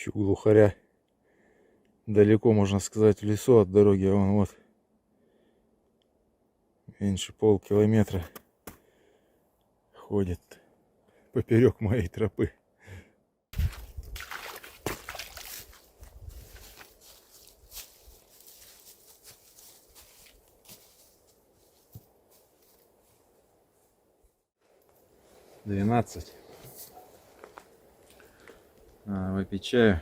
Ищу глухаря. Далеко, можно сказать, в лесу от дороги. А он вот меньше полкилометра ходит поперек моей тропы. Двенадцать. Выпить чаю.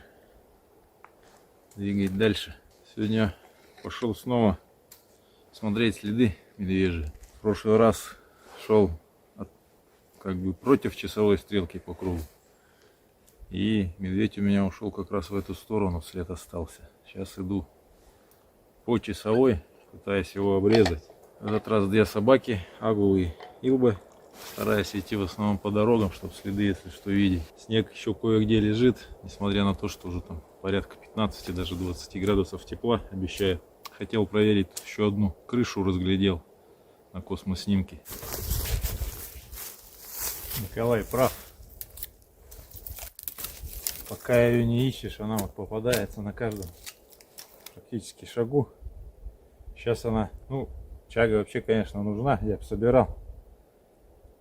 Двигать дальше. Сегодня пошел снова смотреть следы медвежьи. В прошлый раз шел как бы против часовой стрелки по кругу. И медведь у меня ушел как раз в эту сторону, след остался. Сейчас иду по часовой, пытаясь его обрезать. В этот раз две собаки, Агу и Илба. Стараюсь идти в основном по дорогам, чтобы следы, если что, видеть. Снег еще кое-где лежит, несмотря на то, что уже там порядка 15, даже 20 градусов тепла обещает. Хотел проверить, еще одну крышу разглядел на космоснимке. Николай прав. Пока ее не ищешь, она вот попадается на каждом практически шагу. Сейчас она, чага вообще, конечно, нужна, я бы собирал.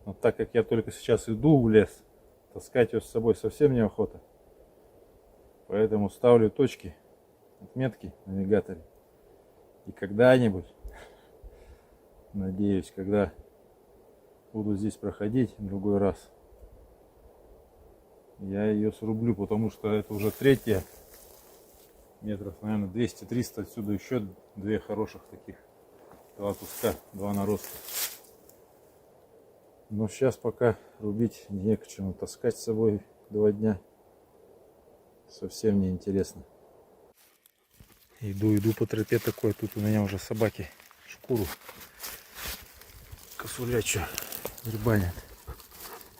Но так как я только сейчас иду в лес, таскать ее с собой совсем неохота. Поэтому ставлю точки, отметки в навигаторе. И когда-нибудь, надеюсь, когда буду здесь проходить в другой раз, я ее срублю, потому что это уже третья. Метров, наверное, 200-300 отсюда еще две хороших таких. Два куска, два нароста. Но сейчас пока рубить не к чему, таскать с собой 2 дня совсем не интересно. Иду по тропе такой, тут у меня уже собаки шкуру косулячую грибанят.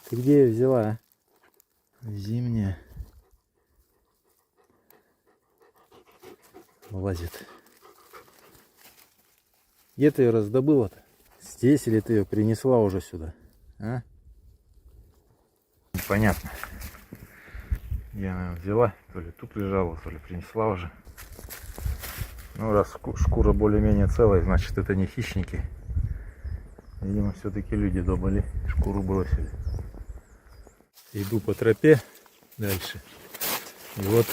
Ты где ее взяла, а? Зимняя. Лазит. Где ты ее раздобыла-то? Здесь или ты ее принесла уже сюда? А? Непонятно. Я, наверное, взяла, то ли тут лежала, то ли принесла уже. Ну, раз шкура более-менее целая, значит, это не хищники. Видимо, все-таки люди добыли, шкуру бросили. Иду по тропе дальше. И вот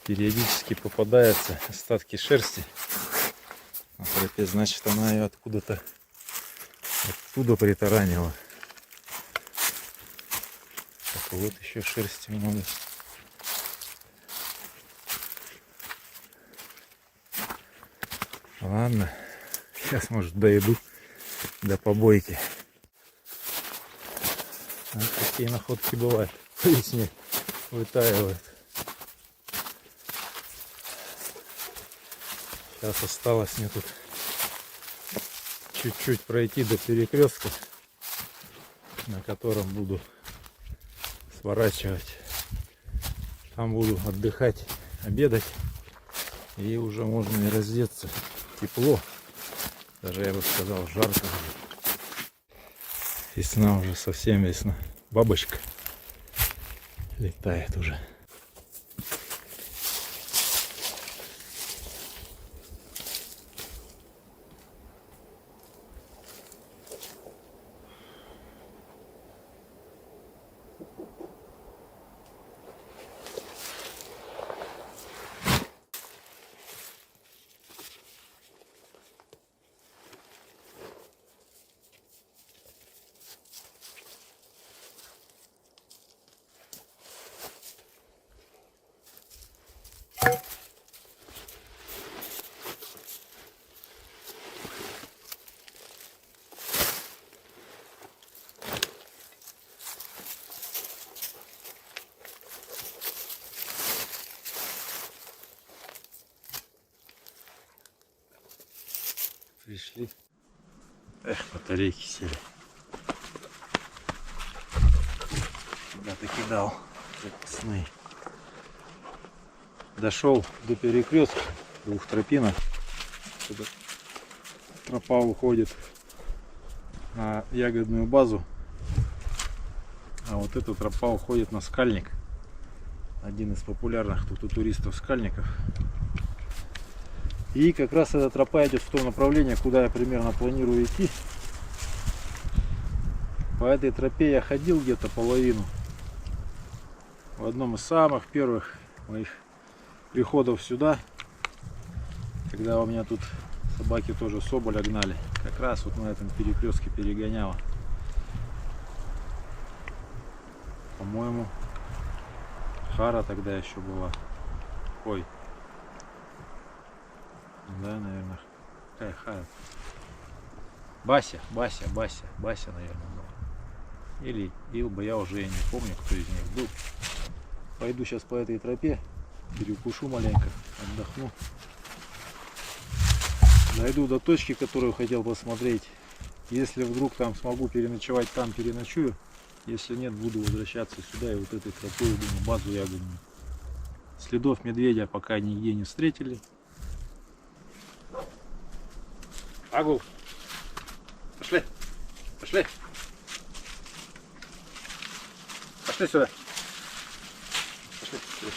периодически попадаются остатки шерсти на тропе. Значит, она ее откуда-то оттуда притаранила. Так, вот еще шерсти много. Ладно, сейчас, может, дойду до побойки. Вот такие находки бывают. По весне вытаивают. Сейчас осталось мне тут чуть-чуть пройти до перекрестка, на котором буду сворачивать. Там буду отдыхать, обедать. И уже можно и раздеться. Тепло. Даже, я бы сказал, жарко. Весна уже, совсем весна. Бабочка летает уже. Пришли. Эх, батарейки сели. Куда-то кидал запасные. Дошел до перекрестка двух тропинок. Сюда тропа уходит на ягодную базу, а вот эта тропа уходит на скальник. Один из популярных тут у туристов скальников. И как раз эта тропа идет в том направлении, куда я примерно планирую идти. По этой тропе я ходил где-то половину. В одном из самых первых моих приходов сюда, когда у меня тут собаки тоже соболя гнали. Как раз вот на этом перекрестке перегоняла. По-моему, Хара тогда еще была. Ой. Да, наверное. Какая Хара? Бася, наверное, была. Или Илба, я уже не помню, кто из них был. Пойду сейчас по этой тропе, перекушу маленько, отдохну. Дойду до точки, которую хотел посмотреть. Если вдруг там смогу переночевать, там переночую. Если нет, буду возвращаться сюда и вот этой тропой иду на базу ягодную. Следов медведя пока нигде не встретили. Агул! Пошли! Пошли! Пошли сюда! Пошли сюда!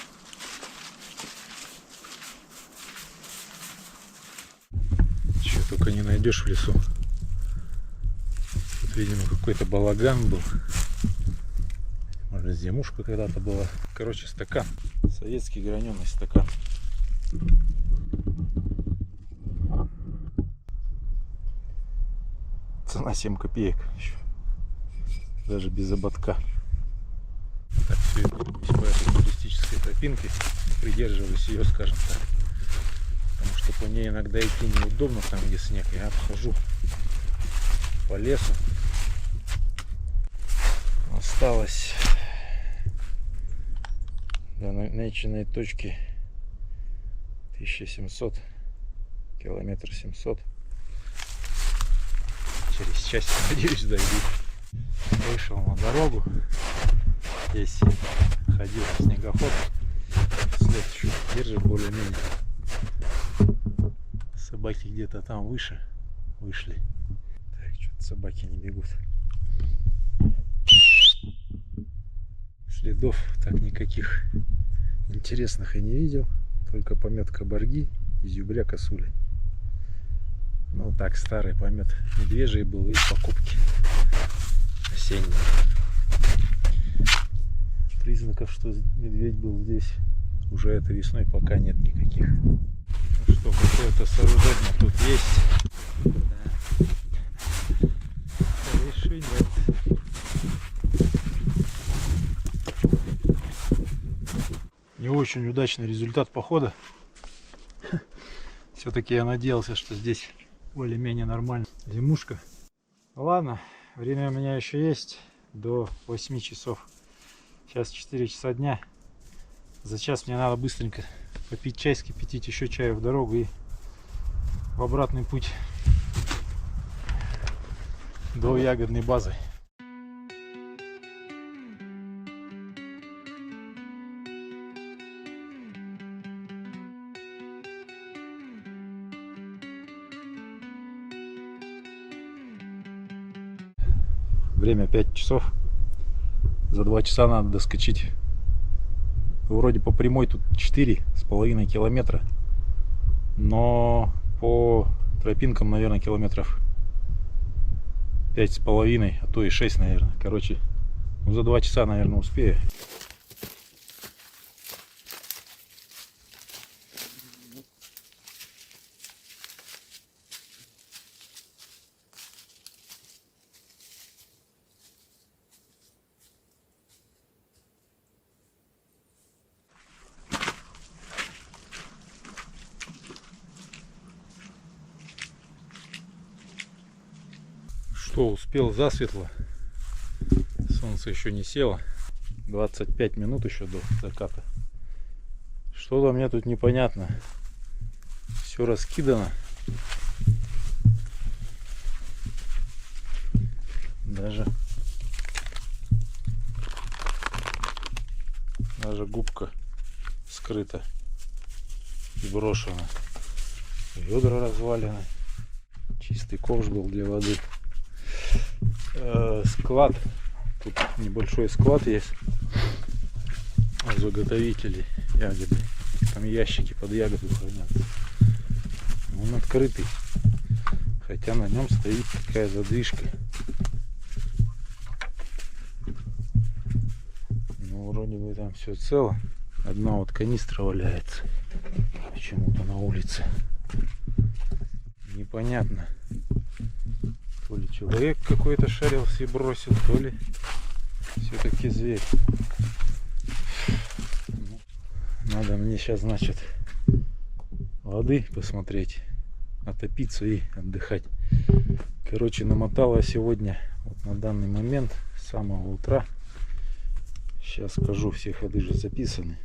Чего только не найдешь в лесу. Тут, видимо, какой-то балаган был. Может, зимушка когда-то была. Короче, стакан. Советский граненый стакан. Цена 7 копеек. Еще. Даже без ободка. Так, все это по этой туристической тропинке. Придерживаюсь ее, скажем так. Потому что по ней иногда идти неудобно, там где снег. Я обхожу по лесу. Осталось до намеченной точки 1700, километр 700. Через час, надеюсь, дойду. Вышел на дорогу. Здесь ходил снегоход. След еще держит более-менее. Собаки где-то там выше вышли. Так, что-то собаки не бегут. Следов так никаких интересных и не видел. Только помет кабарги и зюбря косули. Ну так, старый помет медвежий был и покупки осенние. Признаков, что медведь был здесь уже этой весной, пока нет никаких. Ну что, какое-то сооружение тут есть. Да. Реши, нет. Не очень удачный результат похода. Все-таки я надеялся, что здесь более-менее нормально. Зимушка. Ладно, время у меня еще есть до 8 часов. Сейчас 4 часа дня. За час мне надо быстренько попить чай, скипятить еще чаю в дорогу и в обратный путь до ягодной базы. Время 5 часов. За 2 часа надо доскочить. Вроде по прямой тут 4,5 километра. Но по тропинкам, наверное, километров 5,5, а то и 6, наверное. Короче, за 2 часа, наверное, успею. Что, успел засветло, солнце еще не село, 25 минут еще до заката. Что-то мне тут непонятно, все раскидано, даже губка скрыта и брошена, ведра развалены, чистый ковш был для воды. Склад, тут небольшой склад есть, заготовителей ягоды. Там ящики под ягоду хранятся. Он открытый. Хотя на нем стоит такая задвижка. Ну, вроде бы там все цело. Одна вот канистра валяется. Почему-то на улице. Непонятно. То ли человек какой-то шарился и бросил, то ли все-таки зверь. Надо мне сейчас, значит, воды посмотреть, отопиться и отдыхать. Короче, намотала сегодня, вот на данный момент, с самого утра, сейчас скажу, все ходы же записаны,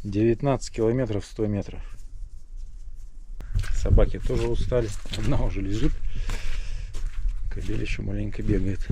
19 километров 100 метров. Собаки тоже устали, одна уже лежит, кобель еще маленько бегает.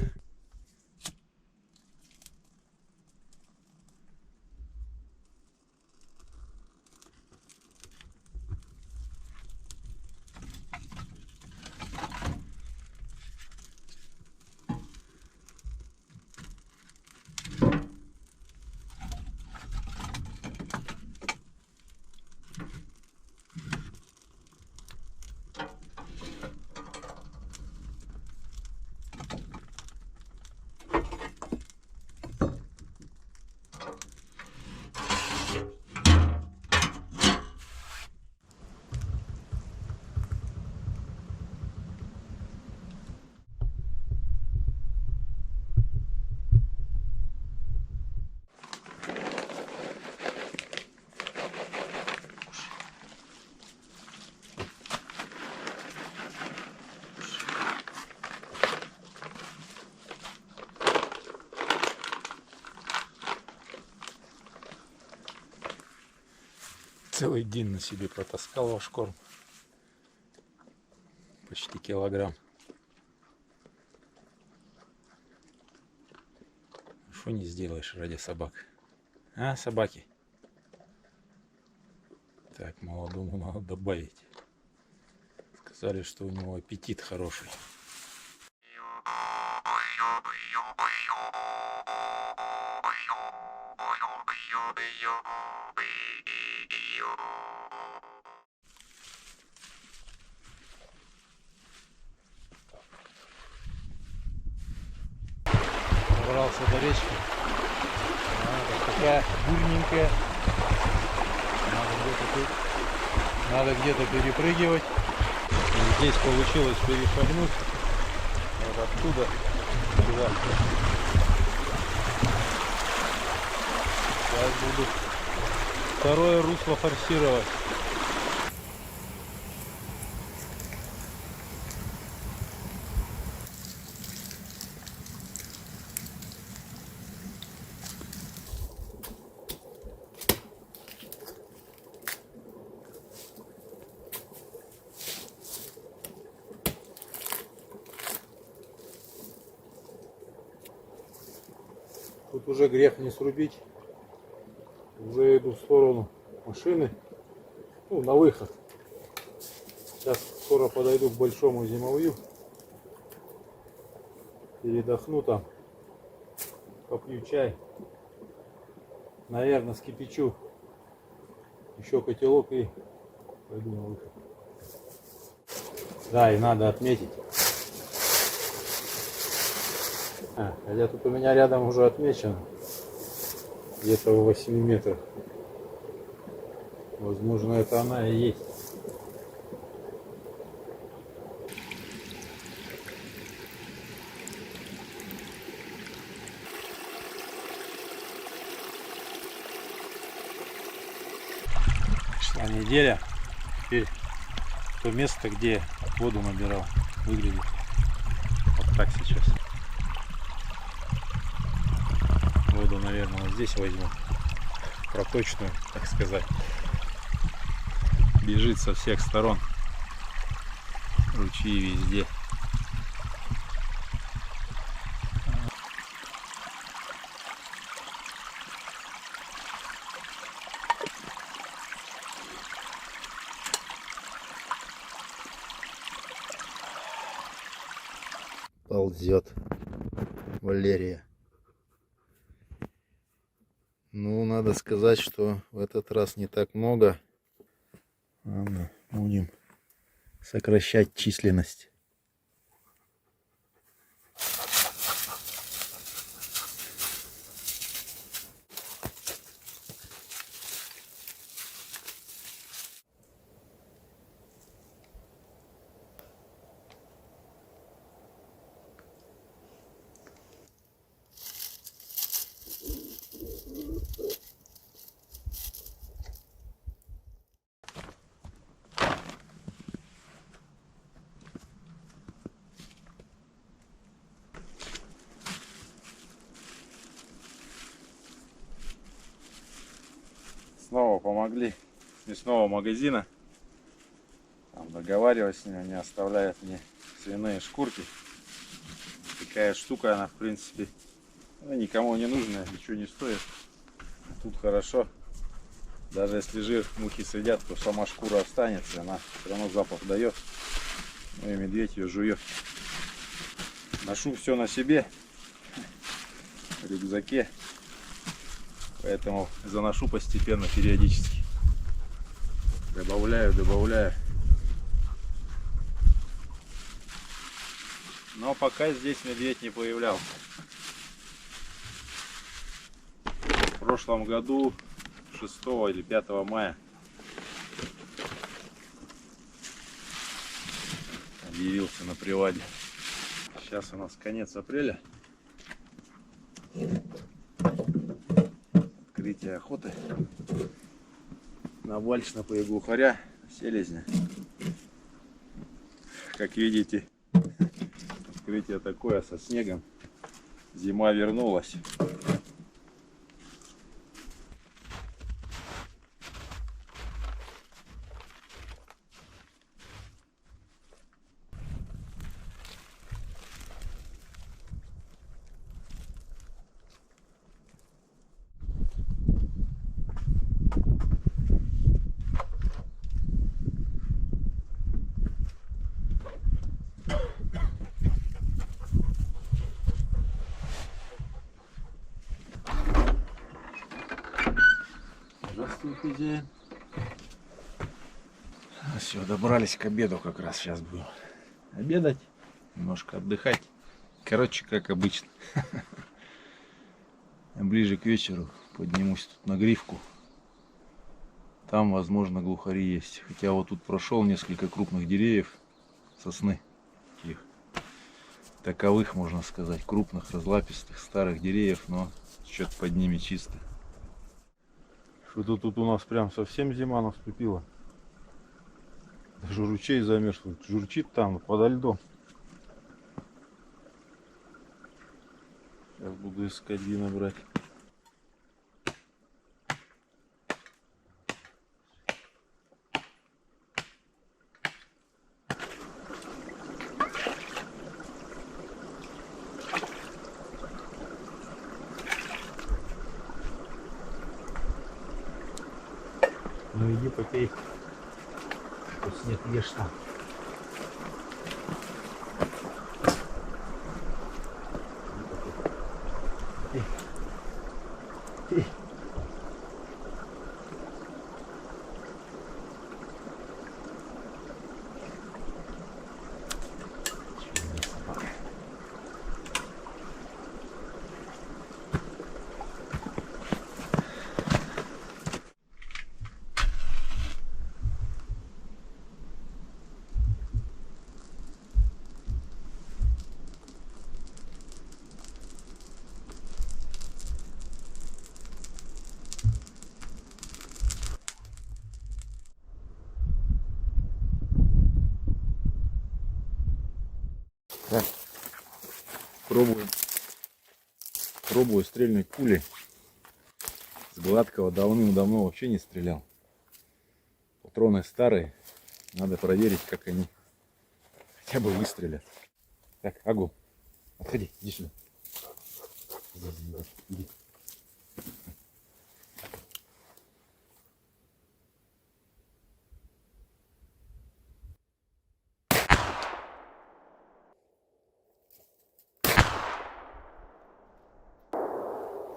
Целый день на себе протаскал ваш корм. Почти килограмм. Что не сделаешь ради собак? А, собаки? Так, молодому надо добавить. Сказали, что у него аппетит хороший. Добрался до речки. Она такая бурненькая. Надо где-то перепрыгивать. И здесь получилось перешагнуть. Вот оттуда сюда. Сейчас буду второе русло форсировать. Тут уже грех не срубить. Уже иду в сторону машины. Ну, на выход. Сейчас скоро подойду к большому зимовью. Передохну там. Попью чай. Наверное, скипячу еще котелок и пойду на выход. Да, и надо отметить. Хотя тут у меня рядом уже отмечено. Где-то в 8 метрах. Возможно, это она и есть. Шла неделя. Теперь то место, где воду набирал, выглядит вот так сейчас. Воду, наверное, вот здесь возьму. Проточную, так сказать. Бежит со всех сторон. Ручьи везде. Ползет Валерия. Ну, надо сказать, что в этот раз не так много. Ладно, будем сокращать численность. Снова помогли с мясного магазина. Там договариваюсь с ними, они оставляют мне свиные шкурки. Такая штука, она в принципе никому не нужная, ничего не стоит. Тут хорошо. Даже если жир мухи съедят, то сама шкура останется, она все равно запах дает. Ну и медведь ее жует. Ношу все на себе, в рюкзаке, поэтому заношу постепенно, периодически. Добавляю. Но пока здесь медведь не появлялся. В прошлом году 6 или 5 мая объявился на приваде. Сейчас у нас конец апреля. Открытие охоты на вальшнапа и глухаря, селезня. Как видите, открытие такое со снегом. Зима вернулась. Здравствуй, хозяин. Все, добрались к обеду, как раз сейчас будем обедать, немножко отдыхать. Короче, как обычно. Ближе к вечеру поднимусь тут на гривку. Там, возможно, глухари есть. Хотя вот тут прошел несколько крупных деревьев, сосны, таких таковых, можно сказать, крупных, разлапистых, старых деревьев, но что-то под ними чисто. Что-то тут у нас прям совсем зима наступила. Даже ручей замерз, журчит там подо льдом. Сейчас буду искать вина брать. Ну иди попей. Тут снег ешь там. Так, пробую стрельнуть пулей. С гладкого давным-давно вообще не стрелял. Патроны старые. Надо проверить, как они хотя бы выстрелят. Так, Агу, отходи, иди сюда. Иди.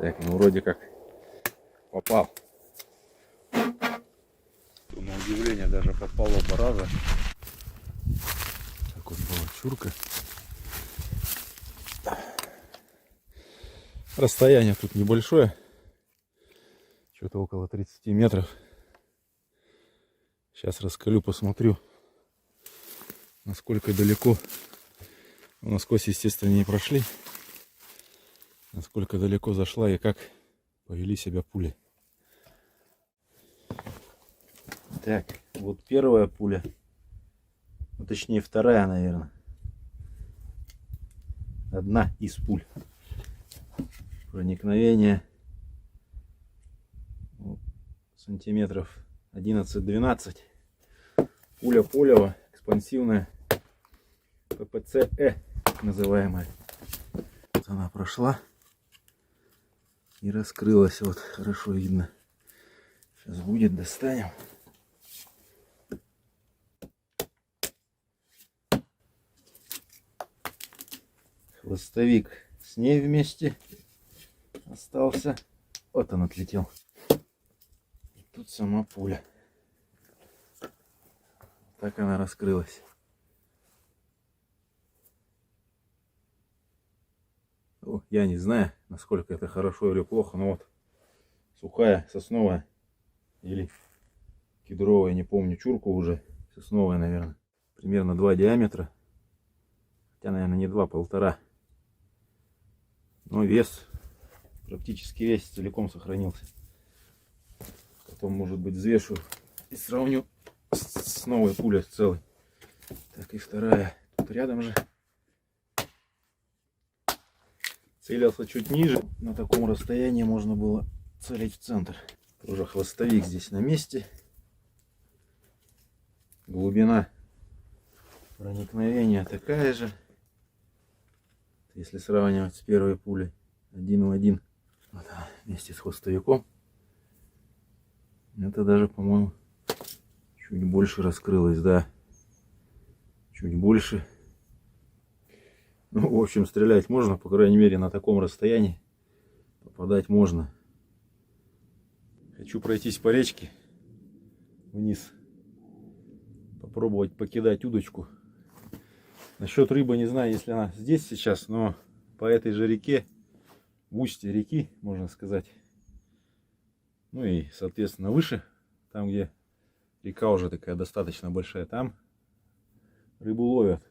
Так, ну вроде как попал. На удивление даже попал оба раза. Так вот была чурка. Расстояние тут небольшое. Что-то около 30 метров. Сейчас раскалю, посмотрю, насколько далеко. Насквозь, естественно, не прошли. Насколько далеко зашла и как повели себя пули. Так, вот первая пуля. Ну, точнее, вторая, наверное. Одна из пуль. Проникновение сантиметров 11-12. Пуля Полева, экспансивная, ППЦ-Э, так называемая. Вот она прошла и раскрылась. Вот хорошо видно. Сейчас будет, достанем. Хвостовик с ней вместе остался. Вот он отлетел. И тут сама пуля. Так она раскрылась. О, я не знаю, насколько это хорошо или плохо, но вот сухая, сосновая или кедровая, не помню, чурку уже. Сосновая, наверное. Примерно 2 диаметра. Хотя, наверное, не 2, 1,5. Но вес, практически весь целиком сохранился. Потом, может быть, взвешу и сравню с новой пулей целой. Так, и вторая тут рядом же. Целился чуть ниже. На таком расстоянии можно было целить в центр. Тоже хвостовик здесь на месте. Глубина проникновения такая же. Если сравнивать с первой пулей, 1 в 1. Вот, вместе с хвостовиком. Это даже, по-моему, чуть больше раскрылось, да. Чуть больше. Ну, в общем, стрелять можно, по крайней мере, на таком расстоянии. Попадать можно. Хочу пройтись по речке вниз. Попробовать покидать удочку. Насчет рыбы не знаю, если она здесь сейчас, но по этой же реке, в устье реки, можно сказать, ну и, соответственно, выше, там, где река уже такая достаточно большая, там рыбу ловят.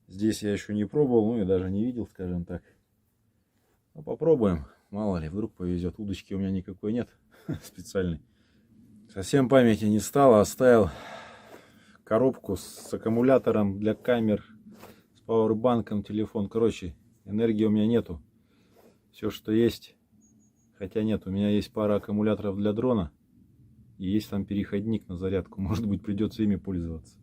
Здесь я еще не пробовал, ну и даже не видел, скажем так. Но попробуем, мало ли, вдруг повезет. Удочки у меня никакой нет специальной. Совсем памяти не стало, оставил коробку с аккумулятором для камер, с пауэрбанком, телефон. Короче, энергии у меня нету. Все, что есть, хотя нет, у меня есть пара аккумуляторов для дрона. И есть там переходник на зарядку. Может быть, придется ими пользоваться.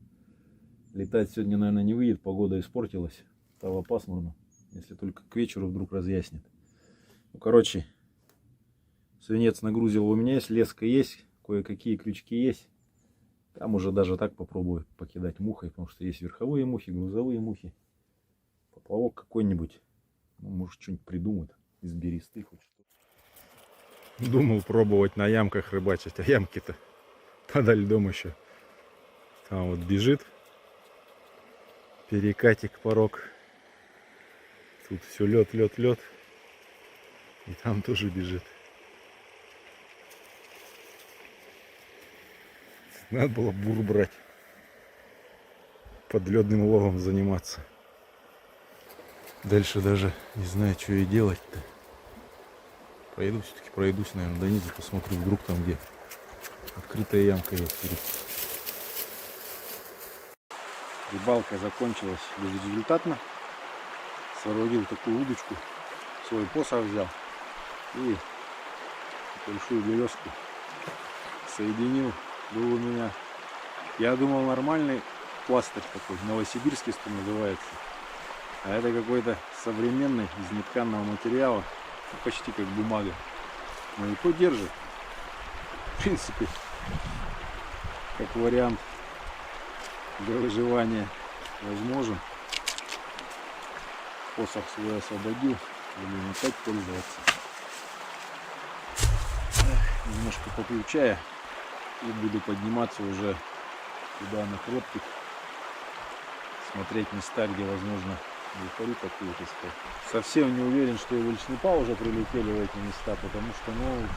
Летать сегодня, наверное, не выйдет. Погода испортилась. Стало пасмурно. Если только к вечеру вдруг разъяснит. Ну, короче, свинец нагрузил у меня есть. Леска есть. Кое-какие крючки есть. Там уже даже так попробую покидать мухой, потому что есть верховые мухи, грузовые мухи. Поплавок какой-нибудь. Ну, может, что-нибудь придумают из бересты хоть что-то. Думал пробовать на ямках рыбачить, а ямки-то подо льдом еще. Там вот бежит перекатик, порог. Тут все лед, лед, лед. И там тоже бежит. Надо было бур брать. Подледным ловом заниматься. Дальше даже не знаю, что и делать-то. Пойду все-таки пройдусь, наверное, до низу, посмотрю, вдруг там где открытая ямка есть. Рыбалка закончилась безрезультатно. Соорудил такую удочку, свой посох взял и большую березку соединил. Был у меня, я думал, нормальный пластырь такой, новосибирский, что называется. А это какой-то современный, из нетканного материала, почти как бумага. Но и то держит. В принципе, как вариант для выживания возможен. Посох свой освободил, будем опять пользоваться. Немножко попью чая и буду подниматься уже туда на кропик, смотреть места, где возможно глухари такие искать. Совсем не уверен, что и вальшнепа уже прилетели в эти места, потому что, ну,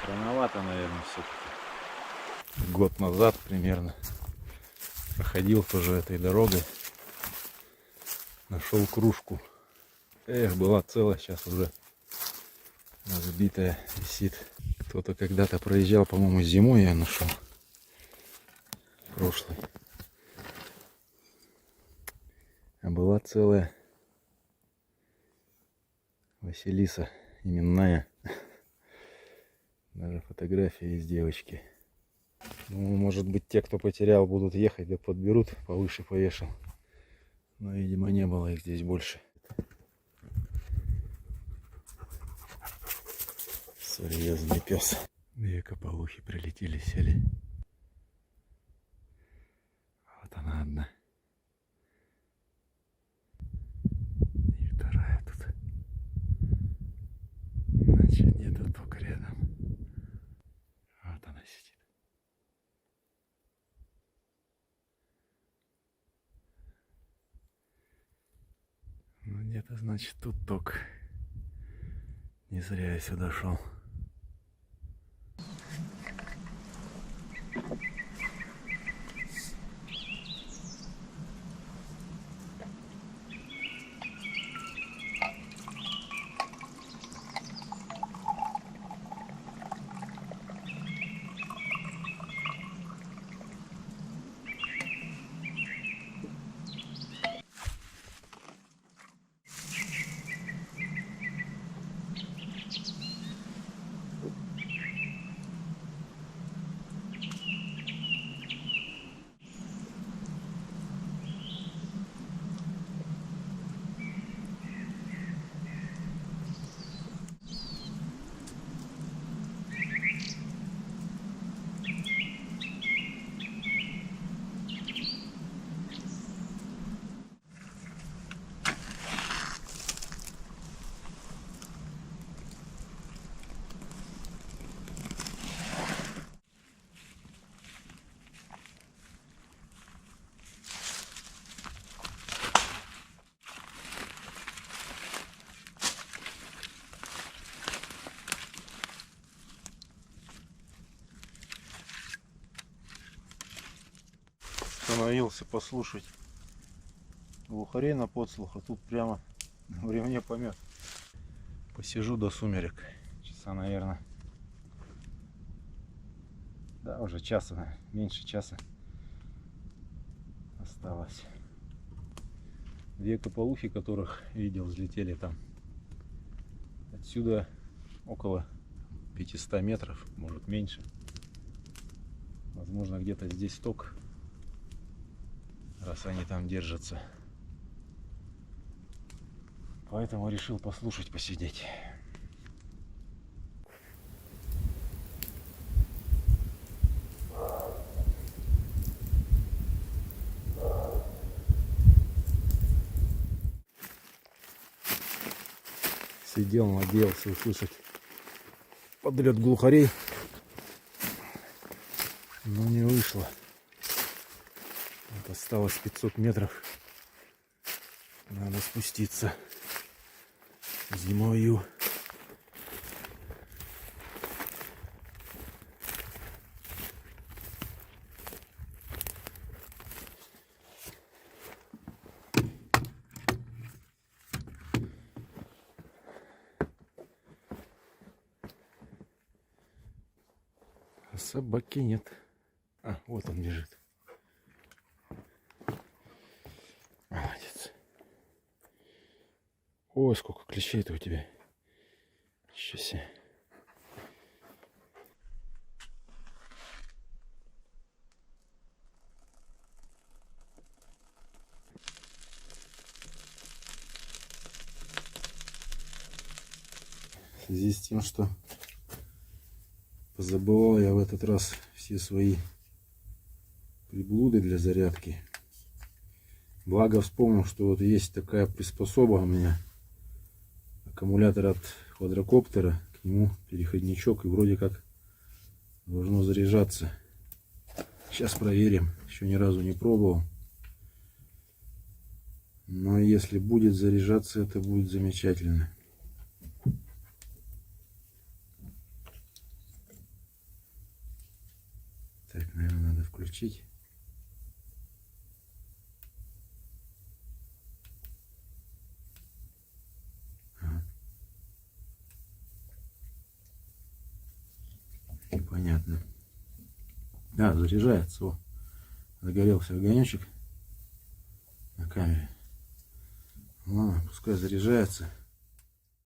рановато, наверное, все-таки. Год назад примерно проходил тоже этой дорогой, нашел кружку. Эх, была целая, сейчас уже разбитая висит. Кто-то когда-то проезжал, по-моему, зимой я нашел. Прошлый. А была целая Василиса именная. Даже фотография есть девочки. Ну, может быть, те, кто потерял, будут ехать, да подберут, повыше повешал. Но, видимо, не было их здесь больше. Серьезный пес. Две кополухи прилетели, сели. Вот она одна. И вторая тут. Значит, где-то только рядом. Вот она сидит. Ну, где-то, значит, тут ток. Не зря я сюда шел. Остановился послушать глухарей на подслух, а тут прямо в ремне помет. Посижу до сумерек. Часа, наверное. Да, уже часа, меньше часа осталось. Две кополухи, которых видел, взлетели там. Отсюда около 500 метров, может меньше. Возможно, где-то здесь ток, раз они там держатся. Поэтому решил послушать, посидеть. Сидел, надеялся услышать подлет глухарей, но не вышло. Вот осталось 500 метров. Надо спуститься зимою. А собаки нет. А, вот он лежит. Молодец. Ой, сколько клещей-то у тебя. Ничего себе. В связи с тем, что позабывал я в этот раз все свои приблуды для зарядки. Благо вспомнил, что вот есть такая приспособа у меня. Аккумулятор от квадрокоптера к нему переходничок и вроде как должно заряжаться. Сейчас проверим. Еще ни разу не пробовал. Но если будет заряжаться, это будет замечательно. Так, наверное, надо включить. Ага. Непонятно. Да, заряжается. О, загорелся огонечек на камере. Ладно, пускай заряжается.